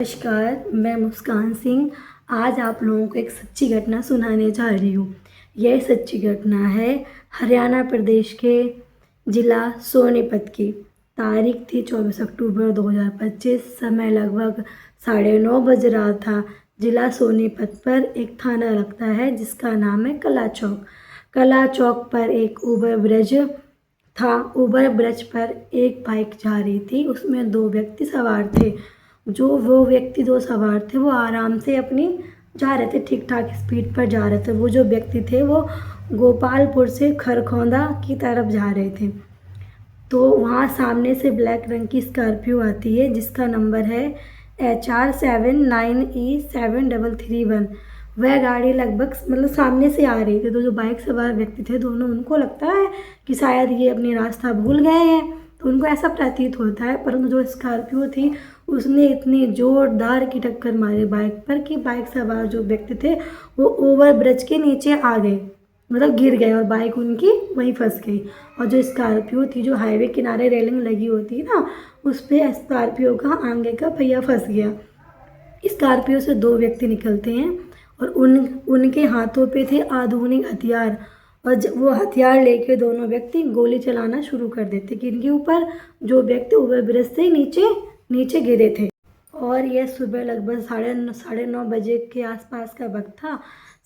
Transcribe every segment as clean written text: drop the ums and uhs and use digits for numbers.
नमस्कार, मैं मुस्कान सिंह आज आप लोगों को एक सच्ची घटना सुनाने जा रही हूँ। यह सच्ची घटना है हरियाणा प्रदेश के ज़िला सोनीपत की। तारीख थी 24 अक्टूबर 2025। समय लगभग 9:30 बज रहा था। ज़िला सोनीपत पर एक थाना लगता है जिसका नाम है कला चौक। कला चौक पर एक ओवर ब्रिज था। ओवर ब्रिज पर एक बाइक जा रही थी, उसमें 2 व्यक्ति सवार थे। वो व्यक्ति 2 सवार थे वो आराम से अपनी जा रहे थे, ठीक ठाक स्पीड पर जा रहे थे। वो जो व्यक्ति थे वो गोपालपुर से खरखौंदा की तरफ जा रहे थे। तो वहाँ सामने से ब्लैक रंग की स्कॉर्पियो आती है जिसका नंबर है HR79E7331। वह गाड़ी लगभग सामने से आ रही थी। तो जो बाइक सवार व्यक्ति थे दोनों, उनको लगता है कि शायद ये अपनी रास्ता भूल गए हैं, तो उनको ऐसा प्रतीत होता है। परंतु जो स्कॉर्पियो थी उसने इतनी ज़ोरदार की टक्कर मारी बाइक पर कि बाइक सवार जो व्यक्ति थे वो ओवर ब्रिज के नीचे आ गए, गिर गए और बाइक उनकी वहीं फंस गई। और जो स्कॉर्पियो थी, जो हाईवे किनारे रेलिंग लगी होती है ना, उस पर स्कॉर्पियो का आगे का पहिया फंस गया। स्कॉर्पियो से 2 व्यक्ति निकलते हैं और उनके हाथों पे थे आधुनिक हथियार। और जब वो हथियार लेके दोनों व्यक्ति गोली चलाना शुरू कर देते कि इनके ऊपर, जो व्यक्ति ओवर ब्रिज से नीचे गिरे थे। और यह सुबह लगभग 9:30 बजे के आसपास का वक्त था।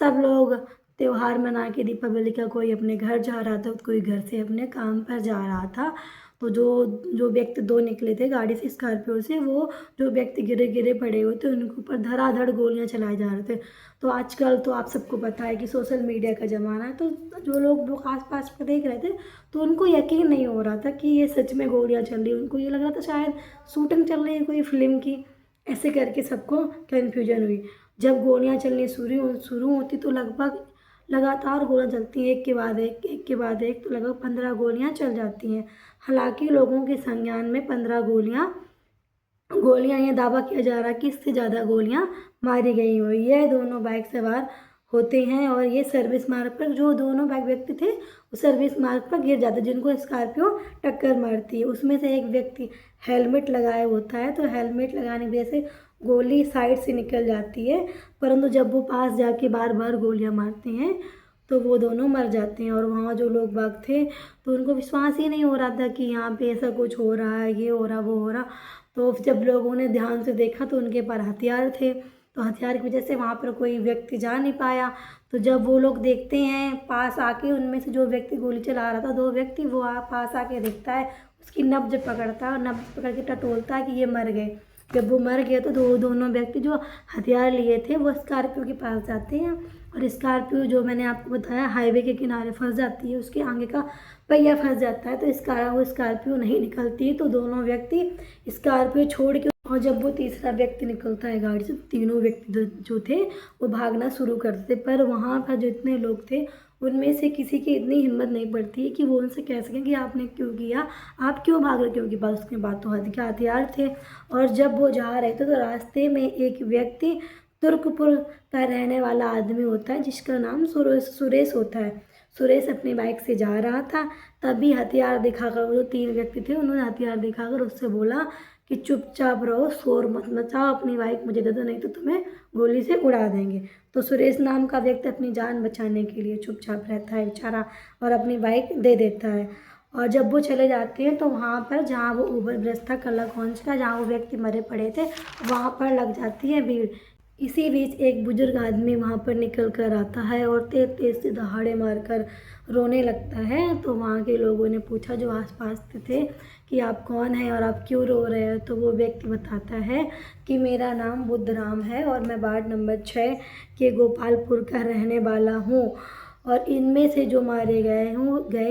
सब लोग त्यौहार मना के दीपावली का, कोई अपने घर जा रहा था, कोई घर से अपने काम पर जा रहा था। तो जो व्यक्ति 2 निकले थे गाड़ी से, स्कॉर्पियो से, वो जो व्यक्ति गिरे पड़े हुए थे उनके ऊपर धड़ाधड़ गोलियां चलाए जा रहे थे। तो आजकल तो आप सबको पता है कि सोशल मीडिया का ज़माना है, तो जो लोग आस पास में देख रहे थे तो उनको यकीन नहीं हो रहा था कि ये सच में गोलियां चल रही। उनको ये लग रहा था शायद शूटिंग चल रही है कोई फिल्म की। ऐसे करके सबको कन्फ्यूजन हुई। जब गोलियां चलनी शुरू होती तो लगभग लगातार गोलियां चलती हैं, एक के बाद एक, तो लगभग 15 गोलियां चल जाती हैं। हालांकि लोगों के संज्ञान में 15 गोलियां ये दावा किया जा रहा है कि इससे ज़्यादा गोलियां मारी गई हुई है। दोनों बाइक सवार होते हैं और ये सर्विस मार्ग पर, जो दोनों बाइक व्यक्ति थे वो सर्विस मार्ग पर गिर जाते, जिनको स्कॉर्पियो टक्कर मारती है। उसमें से एक व्यक्ति हेलमेट लगाया होता है, तो हेलमेट लगाने की वजह से गोली साइड से निकल जाती है। परंतु जब वो पास जाके बार बार गोलियां मारते हैं तो वो दोनों मर जाते हैं। और वहाँ जो लोग बाग थे तो उनको विश्वास ही नहीं हो रहा था कि यहाँ पे ऐसा कुछ हो रहा है, ये हो रहा, वो हो रहा। तो जब लोगों ने ध्यान से देखा तो उनके पास हथियार थे, तो हथियार की वजह से वहाँ पर कोई व्यक्ति जा नहीं पाया। तो जब वो लोग देखते हैं पास आके, उनमें से जो व्यक्ति गोली चला रहा था, 2 व्यक्ति, वो पास आके देखता है, उसकी नब्ज पकड़ता है और नब्ज पकड़ के टटोलता है कि ये मर गए। जब वो मर गए तो दोनों व्यक्ति जो हथियार लिए थे वो स्कॉर्पियो के पास जाते हैं। और स्कॉर्पियो, जो मैंने आपको बताया, हाईवे के किनारे फंस जाती है, उसके आगे का पहिया फंस जाता है। तो वो स्कॉर्पियो नहीं निकलती, तो दोनों व्यक्ति स्कॉर्पियो छोड़ के, और जब वो तीसरा व्यक्ति निकलता है गाड़ी से, तीनों व्यक्ति जो थे वो भागना शुरू करते। पर वहाँ पर जितने लोग थे उनमें से किसी की इतनी हिम्मत नहीं पड़ती है कि वो उनसे कह सकें कि आपने क्यों किया, आप क्यों भाग रहे, क्योंकि पास उसके बाद तो हथियार थे। और जब वो जा रहे थे तो रास्ते में एक व्यक्ति, तुर्कपुर का रहने वाला आदमी होता है जिसका नाम सुरेश होता है। सुरेश अपनी बाइक से जा रहा था, तभी हथियार दिखाकर, वो जो 3 व्यक्ति थे उन्होंने हथियार दिखाकर उससे बोला कि चुपचाप रहो, शोर मत मचाओ, अपनी बाइक मुझे दे दो, नहीं तो तुम्हें गोली से उड़ा देंगे। तो सुरेश नाम का व्यक्ति अपनी जान बचाने के लिए चुपचाप रहता है बेचारा, और अपनी बाइक दे देता है। और जब वो चले जाते हैं तो वहाँ पर, जहाँ वो ओवर ब्रिज था कलाकौंज का, जहाँ वो व्यक्ति मरे पड़े थे, वहाँ पर लग जाती है भीड़। इसी बीच एक बुजुर्ग आदमी वहाँ पर निकल कर आता है और तेज तेज से दहाड़े मारकर रोने लगता है। तो वहाँ के लोगों ने पूछा, जो आसपास थे, कि आप कौन हैं और आप क्यों रो रहे हो। तो वो व्यक्ति बताता है कि मेरा नाम बुद्धराम है और मैं वार्ड नंबर 6 के गोपालपुर का रहने वाला हूँ, और इनमें से जो मारे गए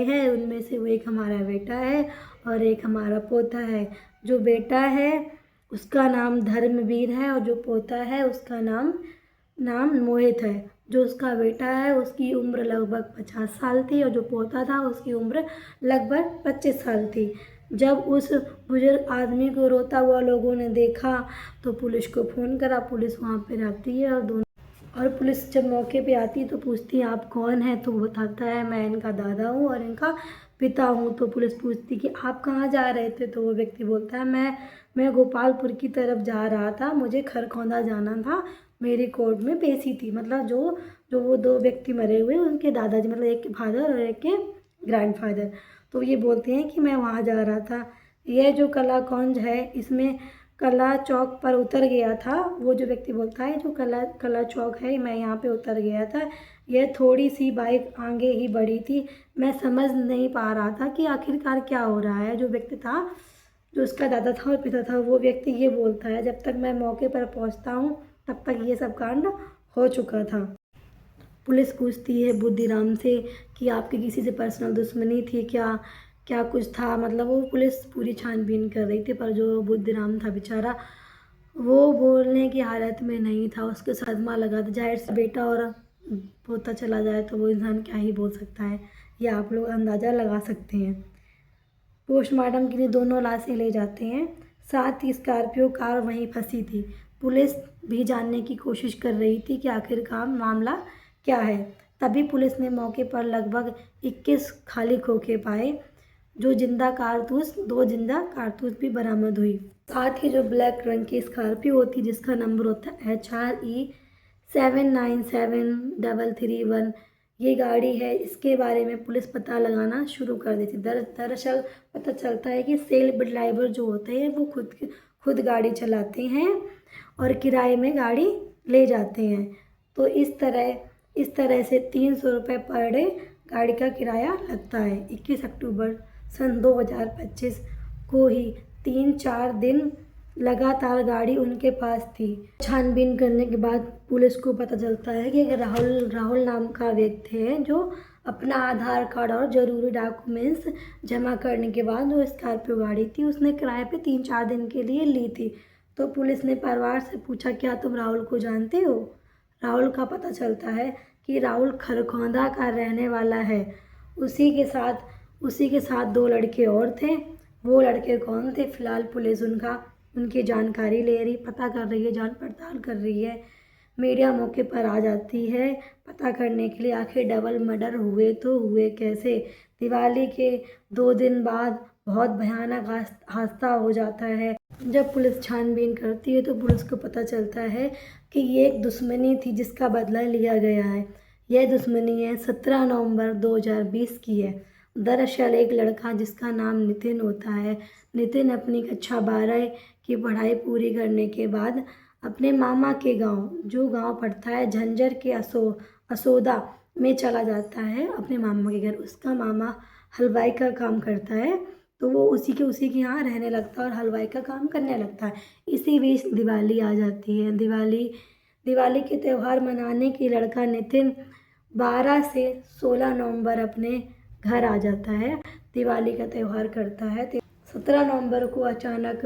हैं उनमें से वो एक हमारा बेटा है और एक हमारा पोता है। जो बेटा है उसका नाम धर्मवीर है और जो पोता है उसका नाम मोहित है। जो उसका बेटा है उसकी उम्र लगभग 50 साल थी और जो पोता था उसकी उम्र लगभग 25 साल थी। जब उस बुजुर्ग आदमी को रोता हुआ लोगों ने देखा तो पुलिस को फ़ोन करा। पुलिस वहाँ पे आती है और पुलिस जब मौके पे आती है तो पूछती है आप कौन हैं, तो वो बताता है मैं इनका दादा हूँ और इनका पिता हूँ। तो पुलिस पूछती कि आप कहाँ जा रहे थे? तो वो व्यक्ति बोलता है मैं गोपालपुर की तरफ जा रहा था, मुझे खरखौदा जाना था, मेरी कोर्ट में पेशी थी। मतलब जो वो दो व्यक्ति मरे हुए उनके दादाजी, मतलब एक के फादर और एक के ग्रैंडफादर। तो ये बोलते हैं कि मैं वहाँ जा रहा था। यह जो कलाकौंज है इसमें कला चौक पर उतर गया था। वो जो व्यक्ति बोलता है जो कला चौक है मैं यहाँ पे उतर गया था। यह थोड़ी सी बाइक आगे ही बढ़ी थी, मैं समझ नहीं पा रहा था कि आखिरकार क्या हो रहा है। जो व्यक्ति था, जो उसका दादा था और पिता था, वो व्यक्ति ये बोलता है जब तक मैं मौके पर पहुँचता हूँ तब तक ये सब कांड हो चुका था। पुलिस पूछती है बुद्धिराम से कि आपकी किसी से पर्सनल दुश्मनी थी क्या, क्या कुछ था? मतलब वो पुलिस पूरी छानबीन कर रही थी, पर जो बुद्धिराम था बेचारा वो बोलने की हालत में नहीं था, उसको सदमा लगा था। जाहिर से बेटा और पोता चला जाए तो वो इंसान क्या ही बोल सकता है, ये आप लोग अंदाज़ा लगा सकते हैं। पोस्टमार्टम के लिए दोनों लाशें ले जाते हैं, साथ ही स्कॉर्पियो कार वहीं फंसी थी। पुलिस भी जानने की कोशिश कर रही थी कि आखिरकार मामला क्या है। तभी पुलिस ने मौके पर लगभग 21 खाली खोखे पाए, जो दो जिंदा कारतूस भी बरामद हुई। साथ ही जो ब्लैक रंग की स्कॉर्पियो होती जिसका नंबर होता है HRE 797331, ये गाड़ी है। इसके बारे में पुलिस पता लगाना शुरू कर देती। दरअसल पता चलता है कि सेल्फ ड्राइवर जो होते हैं वो खुद गाड़ी चलाते हैं और किराए में गाड़ी ले जाते हैं। तो इस तरह से 300 रुपये पर डे गाड़ी का किराया लगता है। 21 अक्टूबर सन 2025 को ही 3-4 दिन लगातार गाड़ी उनके पास थी। छानबीन करने के बाद पुलिस को पता चलता है कि राहुल नाम का व्यक्ति है जो अपना आधार कार्ड और ज़रूरी डॉक्यूमेंट्स जमा करने के बाद जो स्कॉर्पियो गाड़ी थी उसने किराए पे 3-4 दिन के लिए ली थी। तो पुलिस ने परिवार से पूछा क्या तुम राहुल को जानते हो? राहुल का पता चलता है कि राहुल खरखौदा का रहने वाला है। उसी के साथ 2 लड़के और थे। वो लड़के कौन थे? फिलहाल पुलिस उनकी जानकारी ले रही, पता कर रही है, जांच पड़ताल कर रही है। मीडिया मौके पर आ जाती है पता करने के लिए आखिर डबल मर्डर हुए तो हुए कैसे। दिवाली के 2 दिन बाद बहुत भयानक हादसा हो जाता है। जब पुलिस छानबीन करती है तो पुलिस को पता चलता है कि ये एक दुश्मनी थी जिसका बदला लिया गया है। यह दुश्मनी है 17 नवंबर 2020 की है। दरअसल एक लड़का जिसका नाम नितिन होता है, नितिन अपनी कक्षा 12 की पढ़ाई पूरी करने के बाद अपने मामा के गांव, जो गांव पड़ता है झंझर के असोदा में चला जाता है अपने मामा के घर। उसका मामा हलवाई का काम करता है, तो वो उसी के यहाँ रहने लगता है और हलवाई का काम करने लगता है। इसी बीच दिवाली आ जाती है। दिवाली के त्यौहार मनाने की लड़का नितिन 12 से 16 नवंबर अपने घर आ जाता है, दिवाली का त्यौहार करता है। 17 नवंबर को अचानक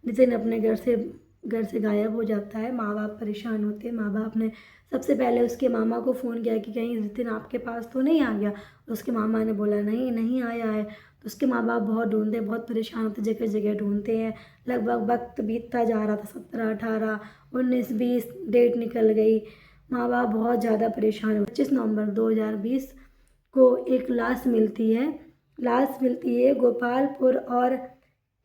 नितिन अपने घर से गायब हो जाता है। माँ बाप परेशान होते हैं। माँ बाप ने सबसे पहले उसके मामा को फ़ोन किया कि कहीं नितिन आपके पास तो नहीं आ गया। तो उसके मामा ने बोला नहीं आया है। तो उसके माँ बाप बहुत ढूंढते, बहुत परेशान होते, जगह जगह ढूंढते हैं। लगभग वक्त बीतता जा रहा था, 17, 18, 19, 20 डेट निकल गई। माँ बाप बहुत ज़्यादा परेशान हुए। 25 नवंबर 2020 को एक लाश मिलती है गोपालपुर और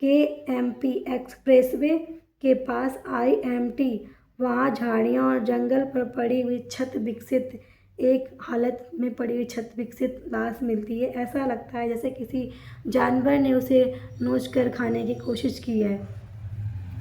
KMP एक्सप्रेसवे के पास IMT। वहाँ झाड़ियाँ और जंगल पर पड़ी हुई हालत में पड़ी हुई छत विकसित लाश मिलती है। ऐसा लगता है जैसे किसी जानवर ने उसे नोच कर खाने की कोशिश की है।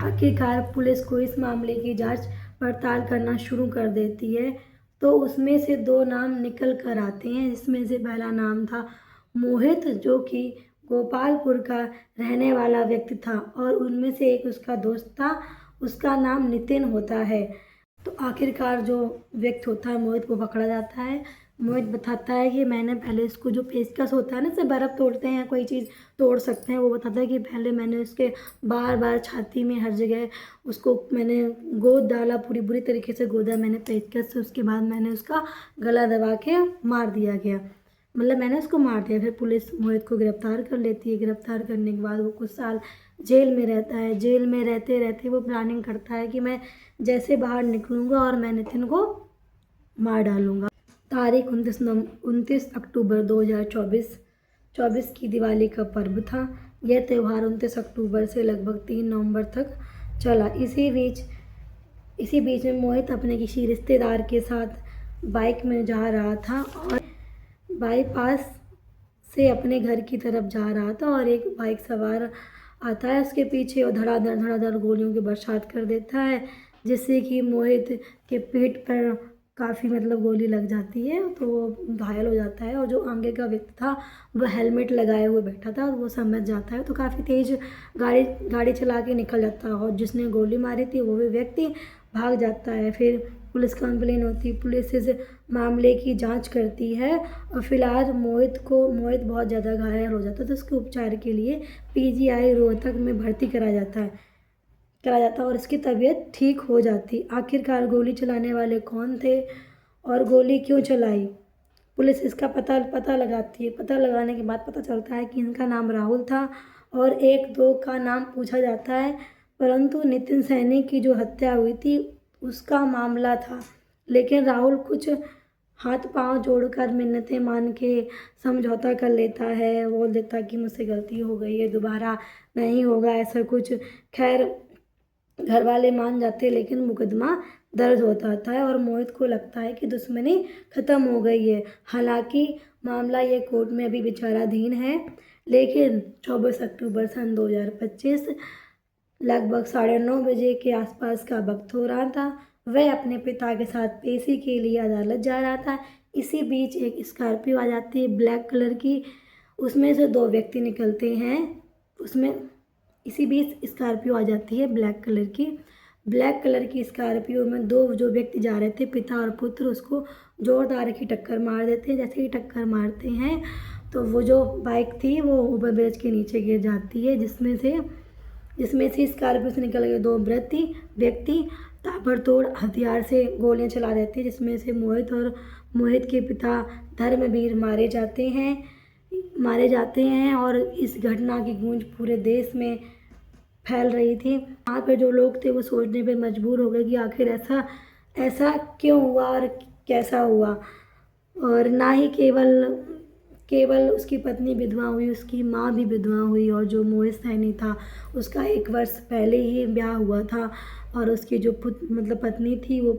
आखिरकार पुलिस को इस मामले की जांच पड़ताल करना शुरू कर देती है, तो उसमें से 2 नाम निकल कर आते हैं, जिसमें से पहला नाम था मोहित, जो कि गोपालपुर का रहने वाला व्यक्ति था, और उनमें से एक उसका दोस्त था, उसका नाम नितिन होता है। तो आखिरकार जो व्यक्ति होता है मोहित, वो पकड़ा जाता है। मोहित बताता है कि मैंने पहले इसको, जो पेचकस होता है ना, जैसे बर्फ़ तोड़ते हैं या कोई चीज़ तोड़ सकते हैं, वो बताता है कि पहले मैंने उसके बार छाती में हर जगह उसको मैंने गोद डाला, पूरी बुरी तरीके से गोदा मैंने पेचकस से। उसके बाद मैंने उसका गला दबा के मार दिया गया, मतलब मैंने उसको मार दिया। फिर पुलिस मोहित को गिरफ्तार कर लेती है। गिरफ्तार करने के बाद वो कुछ साल जेल में रहता है। जेल में रहते रहते वो प्लानिंग करता है कि मैं जैसे बाहर निकलूँगा और मैं नितिन को मार डालूँगा। तारीख 29 अक्टूबर 2024 24 की दिवाली का पर्व था। यह त्यौहार 29 अक्टूबर से लगभग 3 नवंबर तक चला। इसी बीच में मोहित अपने किसी रिश्तेदार के साथ बाइक में जा रहा था और बाईपास से अपने घर की तरफ जा रहा था और एक बाइक सवार आता है उसके पीछे और धड़ाधड़ गोलियों की बरसात कर देता है, जिससे कि मोहित के पीठ पर काफ़ी गोली लग जाती है, तो वो घायल हो जाता है। और जो आगे का व्यक्ति था वो हेलमेट लगाए हुए बैठा था और वो समझ जाता है, तो काफ़ी तेज़ गाड़ी चला के निकल जाता है और जिसने गोली मारी थी वो भी व्यक्ति भाग जाता है। फिर पुलिस कंप्लेन होती है, पुलिस इस मामले की जांच करती है और फिलहाल मोहित बहुत ज़्यादा घायल हो जाता है, तो उसके उपचार के लिए PGI रोहतक में भर्ती करा जाता है और उसकी तबीयत ठीक हो जाती। आखिरकार गोली चलाने वाले कौन थे और गोली क्यों चलाई, पुलिस इसका पता लगाती है। पता लगाने के बाद पता चलता है कि इनका नाम राहुल था और 1-2 का नाम पूछा जाता है, परंतु नितिन सैनी की जो हत्या हुई थी उसका मामला था। लेकिन राहुल कुछ हाथ पांव जोड़कर मिन्नतें मान के समझौता कर लेता है, बोल देता कि मुझसे गलती हो गई है, दोबारा नहीं होगा ऐसा कुछ। खैर घर वाले मान जाते हैं, लेकिन मुकदमा दर्ज होता है और मोहित को लगता है कि दुश्मनी ख़त्म हो गई है। हालांकि मामला ये कोर्ट में अभी विचाराधीन है, लेकिन 24 अक्टूबर सन 2025 लगभग 9:30 बजे के आसपास का वक्त हो रहा था। वह अपने पिता के साथ पेशी के लिए अदालत जा रहा था। इसी बीच एक स्कॉर्पियो आ जाती है ब्लैक कलर की, उसमें से 2 व्यक्ति निकलते हैं। इसी बीच स्कॉर्पियो आ जाती है ब्लैक कलर की स्कॉर्पियो में 2 जो व्यक्ति जा रहे थे, पिता और पुत्र, उसको जोरदार की टक्कर मार देते हैं। जैसे ही टक्कर मारते हैं तो वो जो बाइक थी वो ओवरब्रिज के नीचे गिर जाती है, जिसमें से स्कॉर्पियो से निकल गए 2 व्यक्ति ताबड़तोड़ हथियार से गोलियां चला देते हैं, जिसमें से मोहित के पिता धर्मवीर मारे जाते हैं और इस घटना की गूंज पूरे देश में फैल रही थी। वहाँ पे जो लोग थे वो सोचने पे मजबूर हो गए कि आखिर ऐसा क्यों हुआ और कैसा हुआ। और ना ही केवल उसकी पत्नी विधवा हुई, उसकी माँ भी विधवा हुई और जो मोहित सैनी था उसका 1 वर्ष पहले ही ब्याह हुआ था और उसकी जो पत्नी थी वो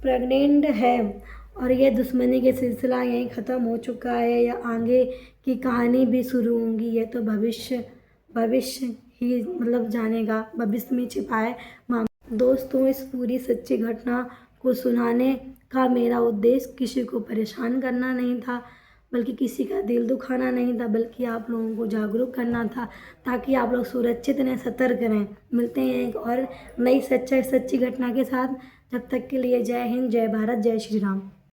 प्रेग्नेंट है। और ये दुश्मनी के सिलसिला यहीं ख़त्म हो चुका है या आगे की कहानी भी शुरू होंगी, ये तो भविष्य ही जानेगा, भविष्य में छिपा है मामला। दोस्तों, इस पूरी सच्ची घटना को सुनाने का मेरा उद्देश्य किसी को परेशान करना नहीं था, बल्कि किसी का दिल दुखाना नहीं था, बल्कि आप लोगों को जागरूक करना था, ताकि आप लोग सुरक्षित रहें, सतर्क रहें। मिलते हैं एक और नई सच्ची घटना के साथ। जब तक के लिए जय हिंद, जय भारत, जय श्री राम।